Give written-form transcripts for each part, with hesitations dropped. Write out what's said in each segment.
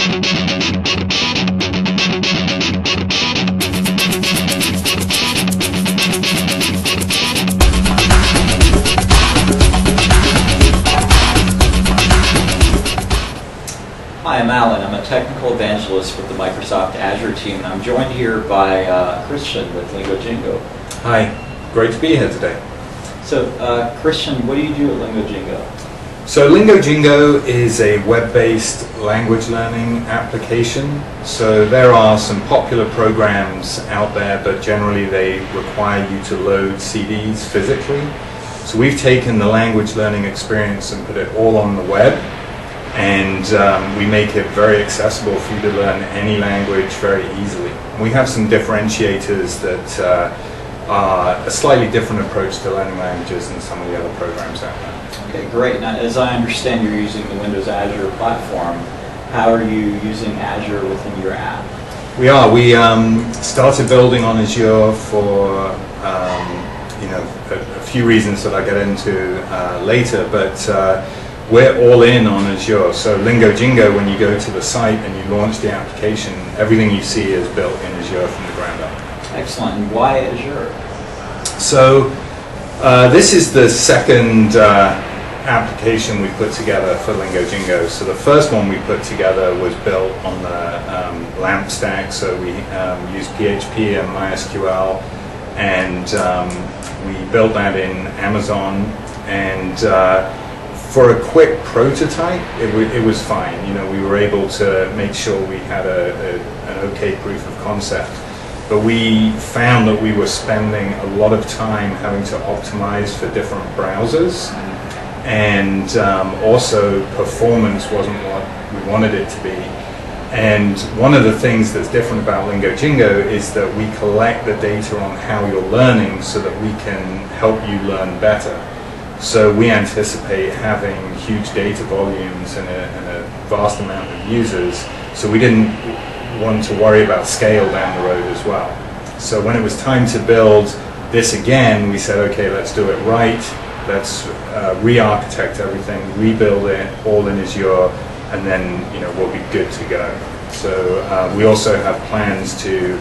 Hi, I'm Allan. I'm a technical evangelist with the Microsoft Azure team, and I'm joined here by Christian with Lingo Jingo. Hi, great to be here today. So, Christian, what do you do at Lingo Jingo? So Lingo Jingo is a web-based language learning application. So there are some popular programs out there, but generally they require you to load CDs physically. So we've taken the language learning experience and put it all on the web. And we make it very accessible for you to learn any language very easily. We have some differentiators that are a slightly different approach to learning languages than some of the other programs out there. Okay, great. Now, as I understand, you're using the Windows Azure platform. How are you using Azure within your app? We are. We started building on Azure for a few reasons that I get into later, but we're all in on Azure. So Lingo Jingo, when you go to the site and you launch the application, everything you see is built in Azure from the ground up. Excellent. And why Azure? So this is the second application we put together for Lingo Jingo. So the first one we put together was built on the LAMP stack. So we used PHP and MySQL, and we built that in Amazon. And for a quick prototype, it was fine. You know, we were able to make sure we had an okay proof of concept. But we found that we were spending a lot of time having to optimize for different browsers, and also performance wasn't what we wanted it to be. And one of the things that's different about Lingo Jingo is that we collect the data on how you're learning so that we can help you learn better. So we anticipate having huge data volumes and a vast amount of users, so we didn't want to worry about scale down the road as well. So when it was time to build this again, we said, okay, let's do it right. Let's re-architect everything, rebuild it all in Azure, and then we'll be good to go. So we also have plans to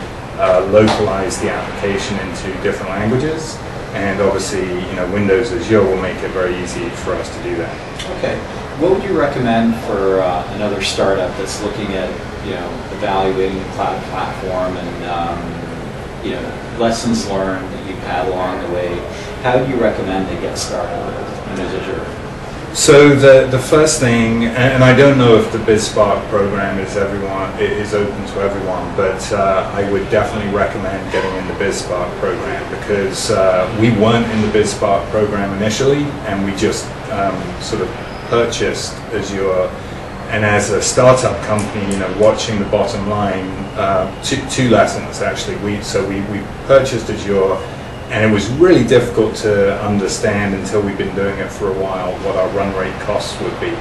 localize the application into different languages, and obviously Windows Azure will make it very easy for us to do that. Okay, what would you recommend for another startup that's looking at evaluating the cloud platform and lessons learned that you've had along the way? How do you recommend they get started with Windows Azure? So the first thing, and I don't know if the BizSpark program is open to everyone, but I would definitely recommend getting in the BizSpark program, because we weren't in the BizSpark program initially, and we just sort of purchased Azure. And as a startup company, watching the bottom line, two lessons actually. We purchased Azure, and it was really difficult to understand until we've been doing it for a while what our run rate costs would be.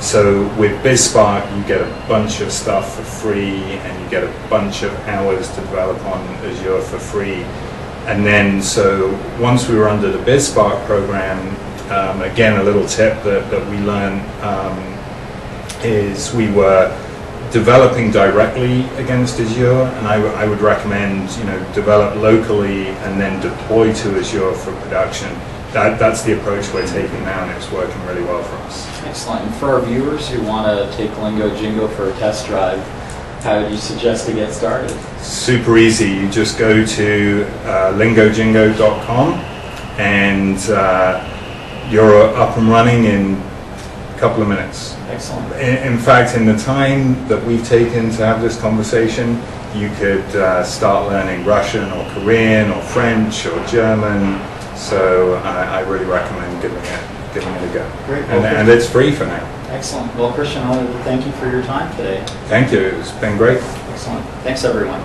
So with BizSpark, you get a bunch of stuff for free, and you get a bunch of hours to develop on Azure for free. And then, so once we were under the BizSpark program, again, a little tip that we learned is we were developing directly against Azure, and I would recommend develop locally and then deploy to Azure for production. That's the approach we're taking now, and it's working really well for us. Excellent. And for our viewers who want to take Lingo Jingo for a test drive, how would you suggest to get started? Super easy. You just go to lingojingo.com, and you're up and running in a couple of minutes. Excellent. In fact, in the time that we've taken to have this conversation, you could start learning Russian or Korean or French or German. So I really recommend giving it a go. Great. And it's free for now. Excellent. Well, Christian, I wanted to thank you for your time today. Thank you. It's been great. Excellent. Thanks, everyone.